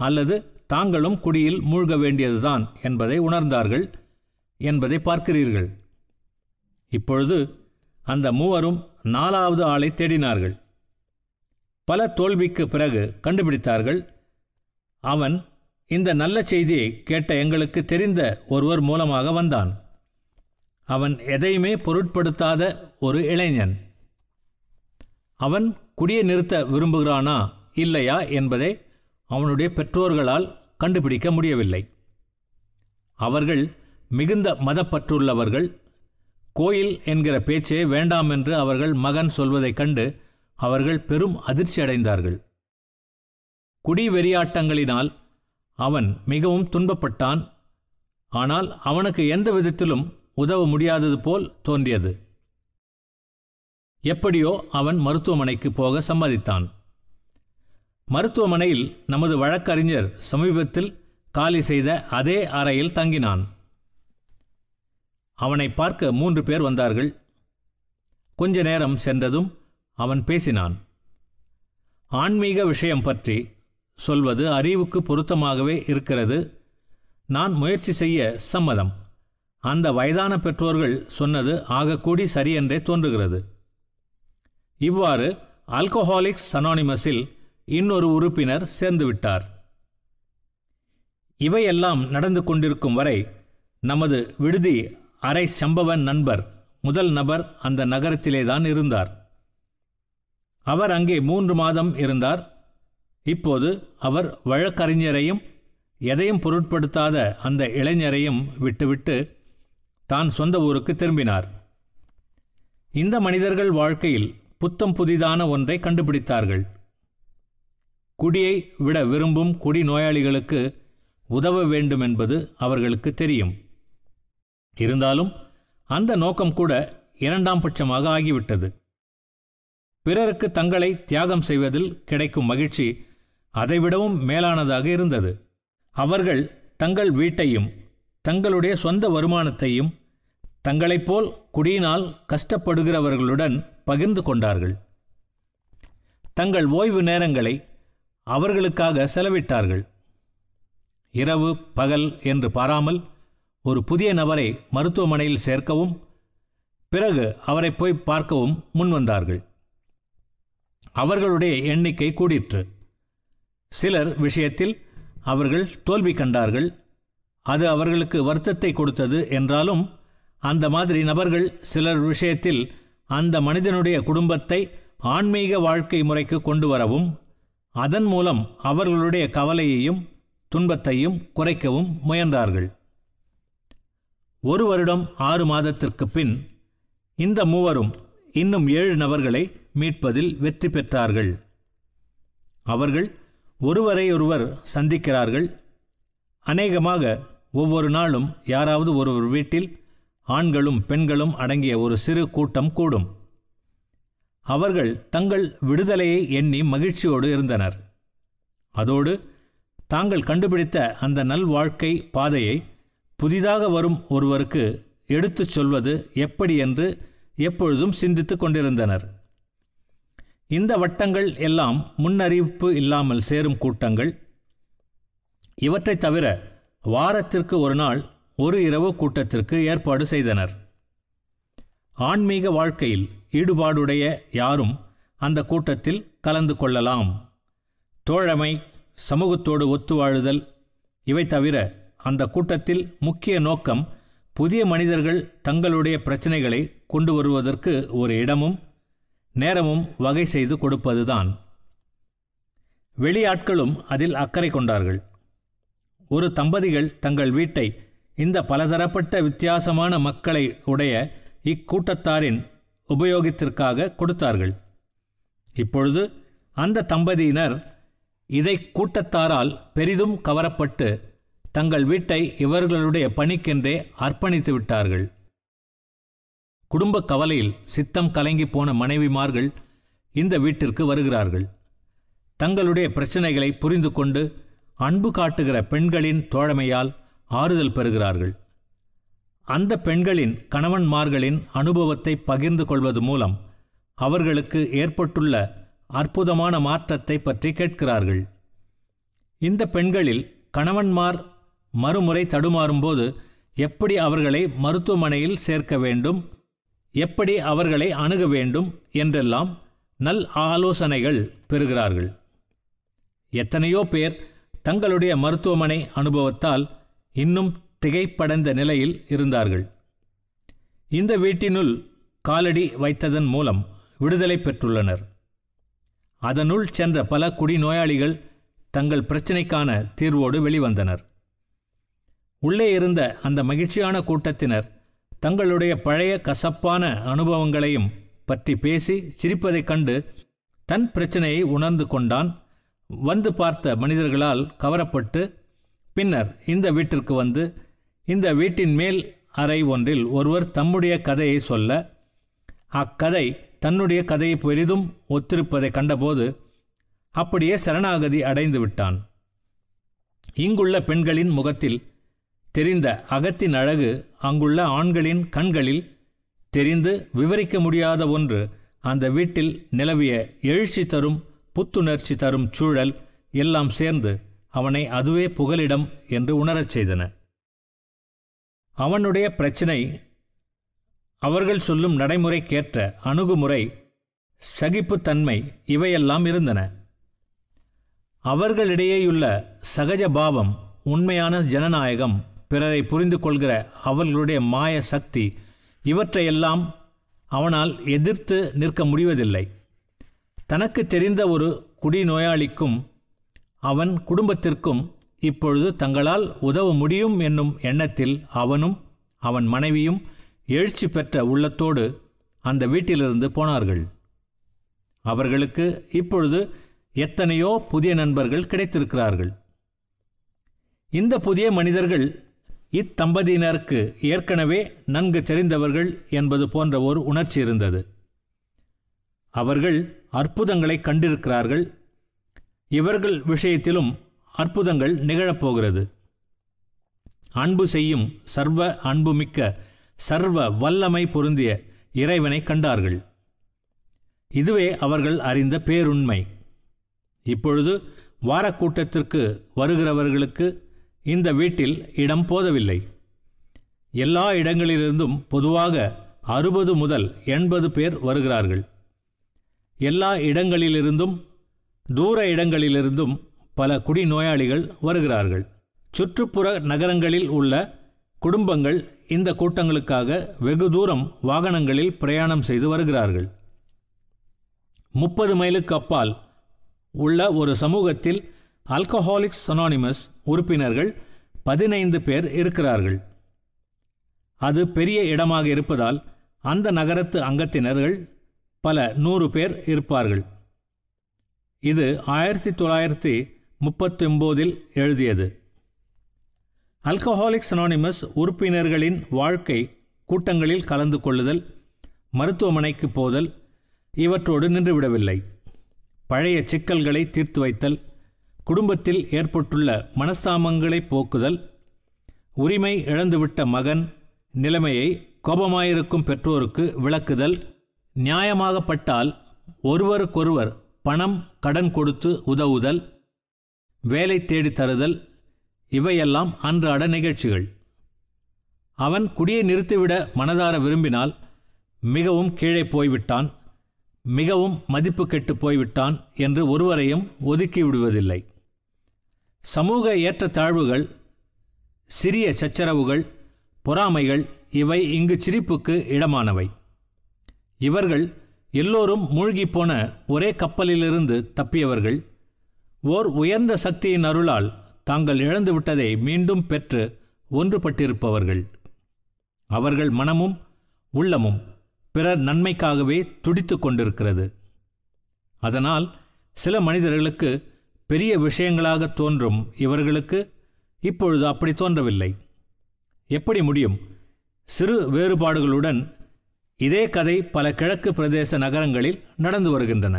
அல்லது தாங்களும் குடியில் மூழ்க வேண்டியதுதான் என்பதை உணர்ந்தார்கள் என்பதை பார்க்கிறீர்கள். இப்பொழுது அந்த 3வரும் 4வது ஆளை தேடினார்கள். பல தோல்விக்கு பிறகு கண்டுபிடித்தார்கள். அவன் இந்த நல்ல செய்தியை கேட்ட எங்களுக்கு தெரிந்த ஒருவர் மூலமாக வந்தான். அவன் எதையுமே பொருட்படுத்தாத ஒரு இளைஞன். அவன் குடியை நிறுத்த விரும்புகிறானா இல்லையா என்பதை அவனுடைய பெற்றோர்களால் கண்டுபிடிக்க முடியவில்லை. அவர்கள் மிகுந்த மதப்பற்றுள்ளவர்கள். கோயில் என்கிற பேச்சே வேண்டாம் என்று அவர்கள் மகன் சொல்வதைக் கண்டு அவர்கள் பெரும் அதிர்ச்சி அடைந்தார்கள். குடி வெறியாட்டங்களினால் அவன் மிகவும் துன்பப்பட்டான். ஆனால் அவனுக்கு எந்த விதத்திலும் உதவ முடியாதது போல் தோன்றியது. எப்படியோ அவன் மருத்துவமனைக்கு போக சம்மதித்தான். மருத்துவமனையில் நமது வழக்கறிஞர் சமீபத்தில் காலி செய்த அதே அறையில் தங்கினான். அவனை பார்க்க 3 பேர் வந்தார்கள். கொஞ்ச நேரம் சென்றதும் அவன் பேசினான். ஆன்மீக விஷயம் பற்றி சொல்வது அறிவுக்கு பொருத்தமாகவே இருக்கிறது. நான் முயற்சி செய்ய சம்மதம். அந்த வயதான பெற்றோர்கள் சொன்னது ஆகக்கூடி சரியென்றே தோன்றுகிறது. இவ்வாறு ஆல்கஹாலிக்ஸ் அனானிமஸில் இன்னொரு உறுப்பினர் சேர்ந்துவிட்டார். இவையெல்லாம் நடந்து கொண்டிருக்கும் வரை நமது விடுதி அரை சம்பவ நண்பர் முதல் நபர் அந்த நகரத்திலேதான் இருந்தார். அவர் அங்கே 3 மாதம் இருந்தார். இப்போது அவர் வழக்கறிஞரையும் எதையும் பொருட்படுத்தாத அந்த இளைஞரையும் விட்டுவிட்டு தான் சொந்த ஊருக்கு திரும்பினார். இந்த மனிதர்கள் வாழ்க்கையில் புத்தம் புதிதான ஒன்றை கண்டுபிடித்தார்கள். குடியை விட விரும்பும் குடி நோயாளிகளுக்கு உதவ வேண்டும் என்பது அவர்களுக்கு தெரியும். இருந்தாலும் அந்த நோக்கம் கூட 2ஆம் பட்சமாக ஆகிவிட்டது. பிறருக்கு தங்களை தியாகம் செய்வதில் கிடைக்கும் மகிழ்ச்சி அதைவிடவும் மேலானதாக இருந்தது. அவர்கள் தங்கள் வீட்டையும் தங்களுடைய சொந்த வருமானத்தையும் தங்களைப் போல் குடியினால் கஷ்டப்படுகிறவர்களுடன் பகிர்ந்து கொண்டார்கள். தங்கள் ஓய்வு நேரங்களை அவர்களுக்காக செலவிட்டார்கள். இரவு பகல் என்று பாராமல் ஒரு புதிய நபரை மருத்துவமனையில் சேர்க்கவும் பிறகு அவரை போய் பார்க்கவும் முன்வந்தார்கள். அவர்களுடைய எண்ணிக்கை கூடிற்று. சிலர் விஷயத்தில் அவர்கள் தோல்வி கண்டார்கள். அது அவர்களுக்கு வருத்தத்தை கொடுத்தது. என்றாலும் அந்த மாதிரி நபர்கள் சிலர் விஷயத்தில் அந்த மனிதனுடைய குடும்பத்தை ஆன்மீக வாழ்க்கை முறைக்கு கொண்டு வரவும் அதன் மூலம் அவர்களுடைய கவலையையும் துன்பத்தையும் குறைக்கவும் முயன்றார்கள். 1 வருடம் 6 மாதத்திற்கு பின் இந்த மூவரும் இன்னும் 7 நபர்களை மீட்பதில் வெற்றி பெற்றார்கள். அவர்கள் ஒருவரையொருவர் சந்திக்கிறார்கள். அநேகமாக ஒவ்வொரு நாளும் யாராவது ஒருவர் வீட்டில் ஆண்களும் பெண்களும் அடங்கிய ஒரு சிறு கூட்டம் கூடும். அவர்கள் தங்கள் விடுதலையை எண்ணி மகிழ்ச்சியோடு இருந்தனர். அதோடு தாங்கள் கண்டுபிடித்த அந்த நல்வாழ்க்கை பாதையை புதிதாக வரும் ஒருவருக்கு எடுத்துச் சொல்வது எப்படி என்று எப்பொழுதும் சிந்தித்து கொண்டிருந்தனர். இந்த வட்டங்கள் எல்லாம் முன்னறிவிப்பு இல்லாமல் சேரும் கூட்டங்கள். இவற்றை தவிர வாரத்திற்கு ஒரு நாள் ஒரு இரவு கூட்டத்திற்கு ஏற்பாடு செய்தனர். ஆன்மீக வாழ்க்கையில் ஈடுபாடுடைய யாரும் அந்த கூட்டத்தில் கலந்து கொள்ளலாம். தோழமை, சமூகத்தோடு ஒத்து வாழுதல், இவை தவிர அந்த கூட்டத்தில் முக்கிய நோக்கம் புதிய மனிதர்கள் தங்களுடைய பிரச்சனைகளை கொண்டு வருவதற்கு ஒரு இடமும் நேரமும் வகை செய்து கொடுப்பதுதான். வெளியாட்களும் அதில் அக்கறை கொண்டார்கள். ஒரு தம்பதிகள் தங்கள் வீட்டை இந்த பலதரப்பட்ட வித்தியாசமான மக்களை உடைய இக்கூட்டத்தாரின் உபயோகத்திற்காக கொடுத்தார்கள். இப்பொழுது அந்த தம்பதியினர் இதை கூட்டத்தாரால் பெரிதும் கவரப்பட்டு தங்கள் வீட்டை இவர்களுடைய பணிக்கென்றே அர்ப்பணித்து விட்டார்கள். குடும்ப கவலையில் சித்தம் கலங்கி போன மனைவிமார்கள் இந்த வீட்டிற்கு வருகிறார்கள். தங்களுடைய பிரச்சனைகளை புரிந்து கொண்டு அன்பு காட்டுகிற பெண்களின் தோழமையால் ஆறுதல் பெறுகிறார்கள். அந்த பெண்களின் கணவன்மார்களின் அனுபவத்தை பகிர்ந்து கொள்வது மூலம் அவர்களுக்கு ஏற்பட்டுள்ள அற்புதமான மாற்றத்தை பற்றி கேட்கிறார்கள். இந்த பெண்களில் கணவன்மார் மறுமுறை தடுமாறும்போது எப்படி அவர்களை மருத்துவமனையில் சேர்க்க வேண்டும், எப்படி அவர்களை அணுக வேண்டும் என்றெல்லாம் நல் ஆலோசனைகள் பெறுகிறார்கள். எத்தனையோ பேர் தங்களுடைய மருத்துவமனை அனுபவத்தால் இன்னும் திகைப்படைந்த நிலையில் இருந்தார்கள். இந்த வீட்டினுள் காலடி வைத்ததன் மூலம் விடுதலை பெற்றுள்ளனர். அதனுள் சென்ற பல குடிநோயாளிகள் தங்கள் பிரச்சினைக்கான தீர்வோடு வெளிவந்தனர். உள்ளே இருந்த அந்த மகிழ்ச்சியான கூட்டத்தினர் தங்களுடைய பழைய கசப்பான அனுபவங்களையும் பற்றி பேசி சிரிப்பதைக் கண்டு தன் பிரச்சனையை உணர்ந்து கொண்டான். வந்து பார்த்த மனிதர்களால் கவரப்பட்டு பின்னர் இந்த வீட்டிற்கு வந்து இந்த வீட்டின் மேல் அறை ஒன்றில் ஒருவர் தம்முடைய கதையை சொல்ல, அக்கதை தன்னுடைய கதையை பெரிதும் ஒத்திருப்பதை கண்டபோது அப்படியே சரணாகதி அடைந்து விட்டான். இங்குள்ள பெண்களின் முகத்தில் தெரிந்த அகத்தின் அழகு அங்குள்ள ஆண்களின் கண்களில் தெரிந்து விவரிக்க முடியாத ஒன்று அந்த வீட்டில் நிலவிய எழுச்சி தரும் புத்துணர்ச்சி தரும் சூழல் எல்லாம் சேர்ந்து அவனை அதுவே புகலிடம் என்று உணரச் செய்தன. அவனுடைய பிரச்சினை, அவர்கள் சொல்லும் நடைமுறைக்கேற்ற அணுகுமுறை, சகிப்புத்தன்மை இவையெல்லாம் இருந்தன. அவர்களிடையேயுள்ள சகஜ பாவம், உண்மையான ஜனநாயகம், பிறரை புரிந்து கொள்கிற அவர்களுடைய மாய சக்தி, இவற்றையெல்லாம் அவனால் எதிர்த்து நிற்க முடிவதில்லை. தனக்கு தெரிந்த ஒரு குடிநோயாளிக்கும் அவன் குடும்பத்திற்கும் இப்பொழுது தங்களால் உதவ முடியும் என்னும் எண்ணத்தில் அவனும் அவன் மனைவியும் எழுச்சி பெற்ற உள்ளத்தோடு அந்த வீட்டிலிருந்து போனார்கள். அவர்களுக்கு இப்பொழுது எத்தனையோ புதிய நண்பர்கள் கிடைத்திருக்கிறார்கள். இந்த புதிய மனிதர்கள் இத்தம்பதியினருக்கு ஏற்கனவே நன்கு தெரிந்தவர்கள் என்பது போன்ற ஒரு உணர்ச்சி இருந்தது. அவர்கள் அற்புதங்களை கண்டிருக்கிறார்கள். இவர்கள் விஷயத்திலும் அற்புதங்கள் நிகழப்போகிறது. அன்பு செய்யும் சர்வ அன்புமிக்க சர்வ வல்லமை பொருந்திய இறைவனை கண்டார்கள். இதுவே அவர்கள் அறிந்த பேருண்மை. இப்பொழுது வாரக்கூட்டத்திற்கு வருகிறவர்களுக்கு இந்த வீட்டில் இடம் போதவில்லை. எல்லா இடங்களிலிருந்தும் பொதுவாக 60 முதல் 80 பேர் வருகிறார்கள். எல்லா இடங்களிலிருந்தும் தூர இடங்களிலிருந்தும் பல குடிநோயாளிகள் வருகிறார்கள். சுற்றுப்புற நகரங்களில் உள்ள குடும்பங்கள் இந்த கூட்டங்களுக்காக வெகு தூரம் வாகனங்களில் பிரயாணம் செய்து வருகிறார்கள். 30 மைலுக்கு அப்பால் உள்ள ஒரு சமூகத்தில் ஆல்கஹாலிக்ஸ் அனானிமஸ் உறுப்பினர்கள் 15 பேர் இருக்கிறார்கள். அது பெரிய இடமாக இருப்பதால் அந்த நகரத்து அங்கத்தினர்கள் பல 100 பேர் இருப்பார்கள். இது 1939 எழுதியது. ஆல்கஹாலிக்ஸ் அனானிமஸ் உறுப்பினர்களின் வாழ்க்கை கூட்டங்களில் கலந்து கொள்ளுதல், மருத்துவமனைக்கு போதல் இவற்றோடு நின்றுவிடவில்லை. பழைய சிக்கல்களை தீர்த்து வைத்தல், குடும்பத்தில் ஏற்பட்டுள்ள மனஸ்தாபங்களை போக்குதல், உரிமை இழந்துவிட்ட மகன் நிலைமையை கோபமாயிருக்கும் பெற்றோருக்கு விளக்குதல், நியாயமாகப்பட்டால் ஒருவருக்கொருவர் பணம் கடன் கொடுத்து உதவுதல், வேலை தேடி தருதல் இவையெல்லாம் அன்றாட நிகழ்ச்சிகள். அவன் குடியை நிறுத்திவிட மனதார விரும்பினால் மிகவும் கீழே போய்விட்டான், மிகவும் மதிப்பு கெட்டு போய்விட்டான் என்று ஒருவரையும் ஒதுக்கி விடுவதில்லை. சமூக ஏற்றத்தாழ்வுகள், சிறிய சச்சரவுகள், பொறாமைகள் இவை இங்கு சிரிப்புக்கு இடமானவை. இவர்கள் எல்லோரும் மூழ்கிப்போன ஒரே கப்பலிலிருந்து தப்பியவர்கள். ஓர் உயர்ந்த சக்தியின் அருளால் தாங்கள் இழந்துவிட்டதை மீண்டும் பெற்று ஒன்றுபட்டிருப்பவர்கள். அவர்கள் மனமும் உள்ளமும் பிறர் நன்மைக்காகவே துடித்து கொண்டிருக்கிறது. அதனால் சில மனிதர்களுக்கு பெரிய விஷயங்களாக தோன்றும் இவர்களுக்கு இப்பொழுது அப்படி தோன்றவில்லை. எப்படி முடியும்? சிறு வேறுபாடுகளுடன் இதே கதை பல கிழக்கு பிரதேச நகரங்களில் நடந்து வருகின்றன.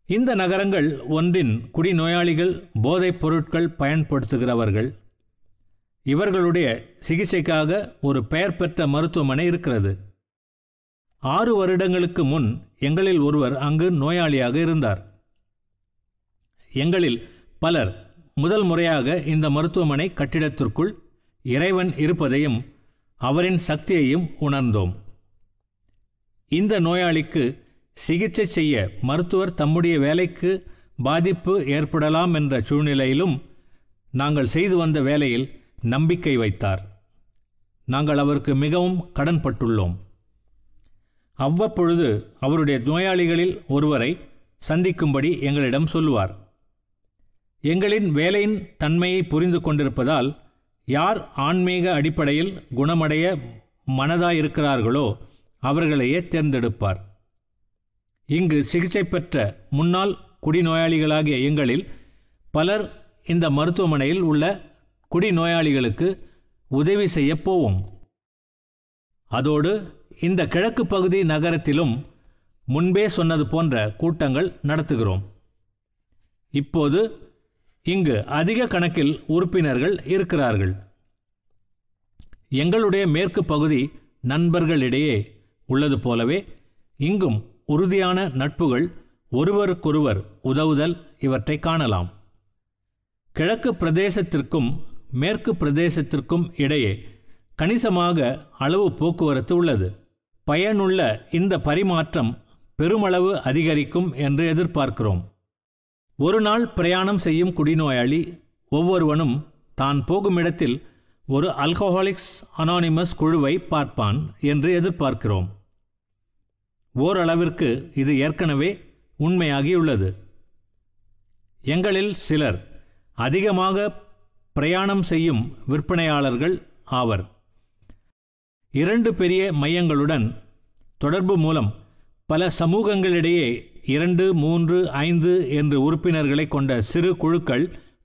இந்த நகரங்கள் ஒன்றின் குடிநோயாளிகள், போதைப் பொருட்கள் பயன்படுத்துகிறவர்கள். இவர்களுடைய சிகிச்சைக்காக ஒரு பெயர் பெற்ற மருத்துவமனை இருக்கிறது. 6 வருடங்களுக்கு முன் எங்களில் ஒருவர் அங்கு நோயாளியாக இருந்தார். எங்களில் பலர் முதல் முறையாக இந்த மருத்துவமனை கட்டிடத்திற்குள் இறைவன் இருப்பதையும் அவரின் சக்தியையும் உணர்ந்தோம். இந்த நோயாளிக்கு சிகிச்சை செய்ய மருத்துவர் தம்முடைய வேலைக்கு பாதிப்பு ஏற்படலாம் என்ற சூழ்நிலையிலும் நாங்கள் செய்து வந்த வேலையில் நம்பிக்கை வைத்தார். நாங்கள் அவருக்கு மிகவும் கடன்பட்டுள்ளோம். அவ்வப்பொழுது அவருடைய நோயாளிகளில் ஒருவரை சந்திக்கும்படி எங்களிடம் சொல்லுவார். எங்களின் வேலையின் தன்மையை புரிந்து கொண்டிருப்பதால் யார் ஆன்மீக அடிப்படையில் குணமடைய மனதாயிருக்கிறார்களோ அவர்களையே தேர்ந்தெடுப்பார். இங்கு சிகிச்சை பெற்ற முன்னாள் குடிநோயாளிகளாகிய எங்களில் பலர் இந்த மருத்துவமனையில் உள்ள குடிநோயாளிகளுக்கு உதவி செய்ய போவோம். அதோடு இந்த கிழக்கு பகுதி நகரத்திலும் முன்பே சொன்னது போன்ற கூட்டங்கள் நடத்துகிறோம். இப்போது இங்கு அதிக கணக்கில் உறுப்பினர்கள் இருக்கிறார்கள். எங்களுடைய மேற்கு பகுதி நண்பர்களிடையே உள்ளது போலவே இங்கும் உறுதியான நட்புகள், ஒருவருக்கொருவர் உதவுதல் இவற்றை காணலாம். கிழக்கு பிரதேசத்திற்கும் மேற்கு பிரதேசத்திற்கும் இடையே கணிசமாக அளவு போக்குவரத்து உள்ளது. பயனுள்ள இந்த பரிமாற்றம் பெருமளவு அதிகரிக்கும் என்று எதிர்பார்க்கிறோம். ஒரு நாள் பிரயாணம் செய்யும் குடிநோயாளி ஒவ்வொருவனும் தான் போகுமிடத்தில் ஒரு ஆல்கஹாலிக்ஸ் அனானிமஸ் குழுவை பார்ப்பான் என்று எதிர்பார்க்கிறோம். ஓரளவிற்கு இது ஏற்கனவே உண்மையாகியுள்ளது. எங்களில் சிலர் அதிகமாக பிரயாணம் செய்யும் விற்பனையாளர்கள் ஆவர். 2 பெரிய மையங்களுடன் தொடர்பு மூலம் பல சமூகங்களிடையே 2, 3, 5 என்று உறுப்பினர்களை கொண்ட சிறு குழுக்கள்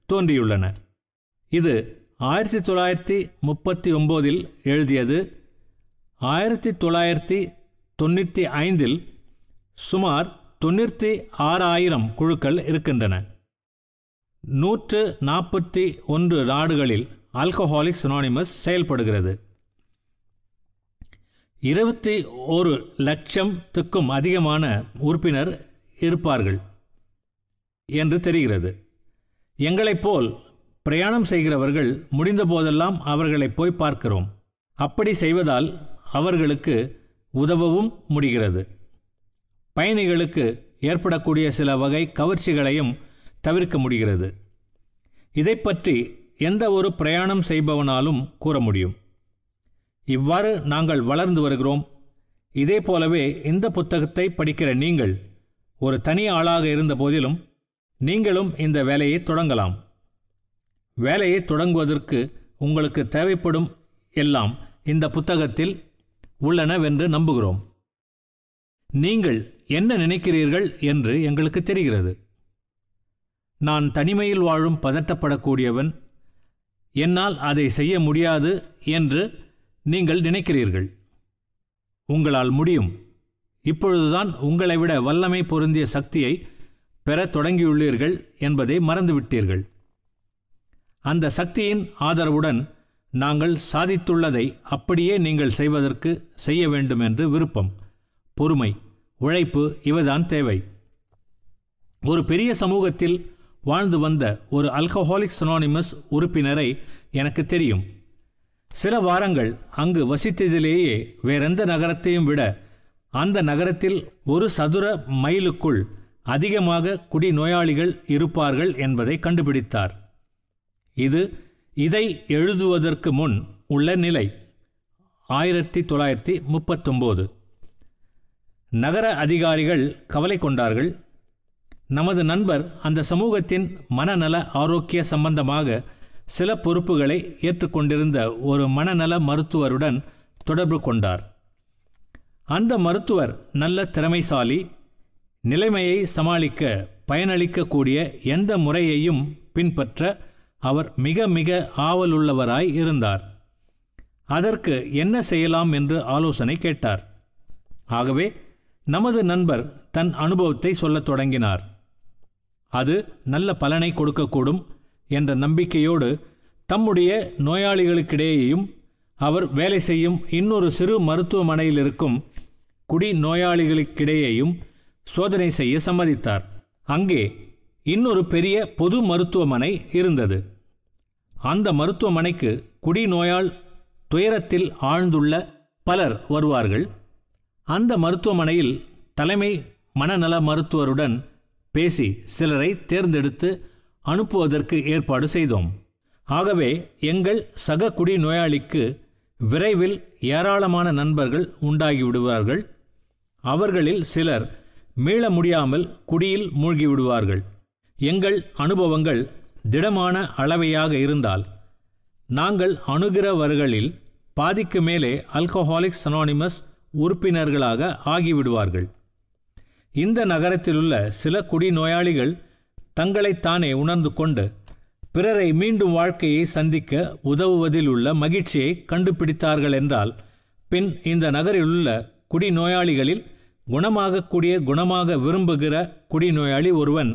தோன்றியுள்ளன. இது 1939 எழுதியது. 1995 சுமார் 96,000 குழுக்கள் இருக்கின்றன. 141 நாடுகளில் ஆல்கஹாலிக்ஸ் அனானிமஸ் செயல்படுகிறது. 21 லட்சத்துக்கும் அதிகமான உறுப்பினர் இருப்பார்கள் என்று தெரிகிறது. எங்களைப் போல் பிரயாணம் செய்கிறவர்கள் முடிந்த போதெல்லாம் அவர்களை போய் பார்க்கிறோம். அப்படி செய்வதால் அவர்களுக்கு உதவவும் முடிகிறது. பயணிகளுக்கு ஏற்படக்கூடிய சில வகை கவர்ச்சிகளையும் தவிர்க்க முடிகிறது. இதை பற்றி எந்த ஒரு பிரயாணம் செய்பவனாலும் கூற முடியும். இவ்வாறு நாங்கள் வளர்ந்து வருகிறோம். இதே போலவே இந்த புத்தகத்தை படிக்கிற நீங்கள் ஒரு தனி ஆளாக இருந்த போதிலும் நீங்களும் இந்த வேலையை தொடங்கலாம். வேலையை தொடங்குவதற்கு உங்களுக்கு தேவைப்படும் எல்லாம் இந்த புத்தகத்தில் உள்ளனவென்று நம்புகிறோம். நீங்கள் என்ன நினைக்கிறீர்கள் என்று எங்களுக்கு தெரிகிறது. நான் தனிமையில் வாழும் பதட்டப்படக்கூடியவன், என்னால் அதை செய்ய முடியாது என்று நீங்கள் நினைக்கிறீர்கள். உங்களால் முடியும். இப்பொழுதுதான் உங்களை விட வல்லமை பொருந்திய சக்தியை பெற தொடங்கியுள்ளீர்கள் என்பதை மறந்துவிட்டீர்கள். அந்த சக்தியின் ஆதரவுடன் நாங்கள் சாதித்துள்ளதை அப்படியே நீங்கள் செய்வதற்கு செய்ய வேண்டும் என்று விருப்பம், பொறுமை, உழைப்பு இவைதான் தேவை. ஒரு பெரிய சமூகத்தில் வாழ்ந்து வந்த ஒரு ஆல்கஹாலிக்ஸ் அனானிமஸ் உறுப்பினரை எனக்கு தெரியும். சில வாரங்கள் அங்கு வசித்ததிலேயே வேறெந்த நகரத்தையும் விட அந்த நகரத்தில் 1 சதுர மைலுக்குள் அதிகமாக குடிநோயாளிகள் இருப்பார்கள் என்பதை கண்டுபிடித்தார். இது இதை எழுதுவதற்கு முன் உள்ள நிலை. 1939 நகர அதிகாரிகள் கவலை கொண்டார்கள். நமது நண்பர் அந்த சமூகத்தின் மனநல ஆரோக்கிய சம்பந்தமாக சில பொறுப்புகளை ஏற்றுக்கொண்டிருந்த ஒரு மனநல மருத்துவருடன் தொடர்பு கொண்டார். அந்த மருத்துவர் நல்ல திறமைசாலி, நிலைமையை சமாளிக்க பயனளிக்கக்கூடிய எந்த முறையையும் பின்பற்ற அவர் மிக மிக ஆவலுள்ளவராய் இருந்தார். அதற்கு என்ன செய்யலாம் என்று ஆலோசனை கேட்டார். ஆகவே நமது நண்பர் தன் அனுபவத்தை சொல்லத் தொடங்கினார். அது நல்ல பலனை கொடுக்கக்கூடும் என்ற நம்பிக்கையோடு தம்முடைய நோயாளிகளுக்கிடையேயும் அவர் வேலை செய்யும் இன்னொரு சிறு மருத்துவமனையில் இருக்கும் குடிநோயாளிகளுக்கிடையேயும் சோதனை செய்ய சம்மதித்தார். அங்கே இன்னொரு பெரிய பொது மருத்துவமனை இருந்தது. அந்த மருத்துவமனைக்கு குடிநோயால் துயரத்தில் ஆழ்ந்துள்ள பலர் வருவார்கள். அந்த மருத்துவமனையில் தலைமை மனநல மருத்துவருடன் பேசி சிலரை தேர்ந்தெடுத்து அனுப்புவதற்கு ஏற்பாடு செய்தோம். ஆகவே எங்கள் சக குடிநோயாளிக்கு விரைவில் ஏராளமான நண்பர்கள் உண்டாகிவிடுவார்கள். அவர்களில் சிலர் மீள முடியாமல் குடியில் மூழ்கிவிடுவார்கள். எங்கள் அனுபவங்கள் திடமான அளவையாக இருந்தால் நாங்கள் அணுகிறவர்களில் பாதிக்கு மேலே ஆல்கஹாலிக்ஸ் அனானிமஸ் உறுப்பினர்களாக ஆகிவிடுவார்கள். இந்த நகரத்திலுள்ள சில குடிநோயாளிகள் தங்களைத்தானே உணர்ந்து கொண்டு பிறரை மீண்டும் வாழ்க்கையை சந்திக்க உதவுவதில் உள்ள மகிழ்ச்சியை கண்டுபிடித்தார்கள் என்றால் பின் இந்த நகரிலுள்ள குடிநோயாளிகளில் குணமாக விரும்புகிற குடிநோயாளி ஒருவன்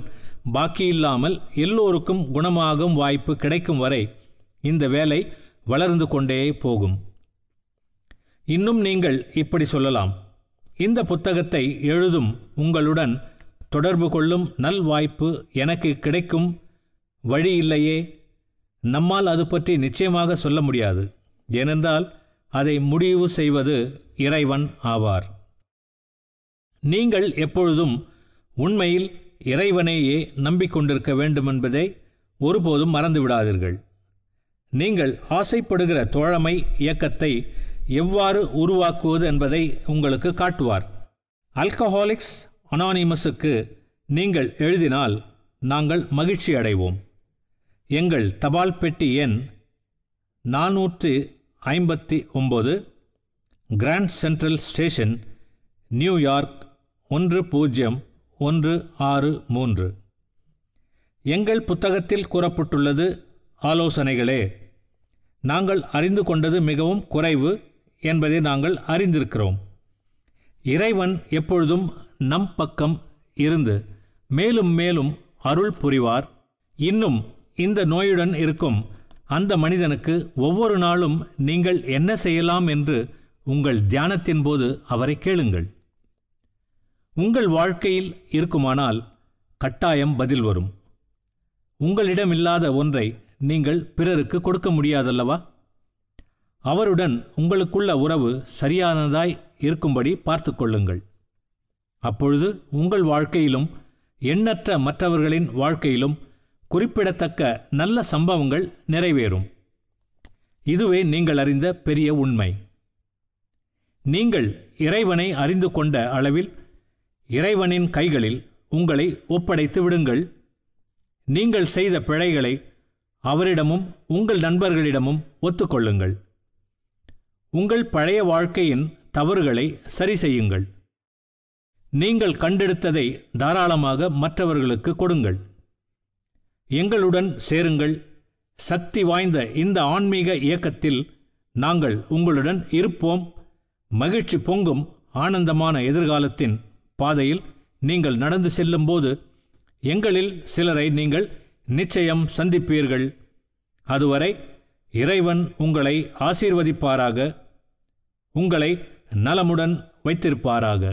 பாக்கியில்லாமல் எல்லோருக்கும் குணமாகும் வாய்ப்பு கிடைக்கும் வரை இந்த வேலை வளர்ந்து கொண்டே போகும். இன்னும் நீங்கள் இப்படி சொல்லலாம், இந்த புத்தகத்தை எழுதும் உங்களுடன் தொடர்பு கொள்ளும் நல் வாய்ப்பு எனக்கு கிடைக்கும் வழி இல்லையே. நம்மால் அது பற்றி நிச்சயமாக சொல்ல முடியாது. ஏனென்றால் அதை முடிவு செய்வது இறைவன் ஆவார். நீங்கள் எப்பொழுதும் உண்மையில் இறைவனையே நம்பிக்கொண்டிருக்க வேண்டுமென்பதை ஒருபோதும் மறந்துவிடாதீர்கள். நீங்கள் ஆசைப்படுகிற தோழமை இயக்கத்தை எவ்வாறு உருவாக்குவது என்பதை உங்களுக்கு காட்டுவார். ஆல்கஹாலிக்ஸ் அனானிமஸுக்கு நீங்கள் எழுதினால் நாங்கள் மகிழ்ச்சி அடைவோம். எங்கள் தபால் பெட்டி எண் 459, கிராண்ட் சென்ட்ரல் ஸ்டேஷன், நியூயார்க் 10163. எங்கள் புத்தகத்தில் கூறப்பட்டுள்ளது ஆலோசனைகளே. நாங்கள் அறிந்து கொண்டது மிகவும் குறைவு என்பதை நாங்கள் அறிந்திருக்கிறோம். இறைவன் எப்பொழுதும் நம் பக்கம் இருந்து மேலும் மேலும் அருள் புரிவார். இன்னும் இந்த நோயுடன் இருக்கும் அந்த மனிதனுக்கு ஒவ்வொரு நாளும் நீங்கள் என்ன செய்யலாம் என்று உங்கள் தியானத்தின் போது அவரை கேளுங்கள். உங்கள் வாழ்க்கையில் இருக்குமானால் கட்டாயம் பதில் வரும். உங்களிடமில்லாத ஒன்றை நீங்கள் பிறருக்கு கொடுக்க முடியாதல்லவா? அவருடன் உங்களுக்குள்ள உறவு சரியானதாய் இருக்கும்படி பார்த்து கொள்ளுங்கள். அப்பொழுது உங்கள் வாழ்க்கையிலும் எண்ணற்ற மற்றவர்களின் வாழ்க்கையிலும் குறிப்பிடத்தக்க நல்ல சம்பவங்கள் நிறைவேறும். இதுவே நீங்கள் அறிந்த பெரிய உண்மை. நீங்கள் இறைவனை அறிந்து கொண்ட அளவில் இறைவனின் கைகளில் உங்களை ஒப்படைத்து விடுங்கள். நீங்கள் செய்த பிழைகளை அவரிடமும் உங்கள் நண்பர்களிடமும் ஒத்துக்கொள்ளுங்கள். உங்கள் பழைய வாழ்க்கையின் தவறுகளை சரி செய்யுங்கள். நீங்கள் கண்டெடுத்ததை தாராளமாக மற்றவர்களுக்கு கொடுங்கள். எங்களுடன் சேருங்கள். சக்தி வாய்ந்த இந்த ஆன்மீக இயக்கத்தில் நாங்கள் உங்களுடன் இருப்போம். மகிழ்ச்சி பொங்கும் ஆனந்தமான எதிர்காலத்தின் பாதையில் நீங்கள் நடந்து செல்லும்போது எங்களில் சிலரை நீங்கள் நிச்சயம் சந்திப்பீர்கள். அதுவரை இறைவன் உங்களை ஆசீர்வதிப்பாராக, உங்களை நலமுடன் வைத்திருப்பாராக.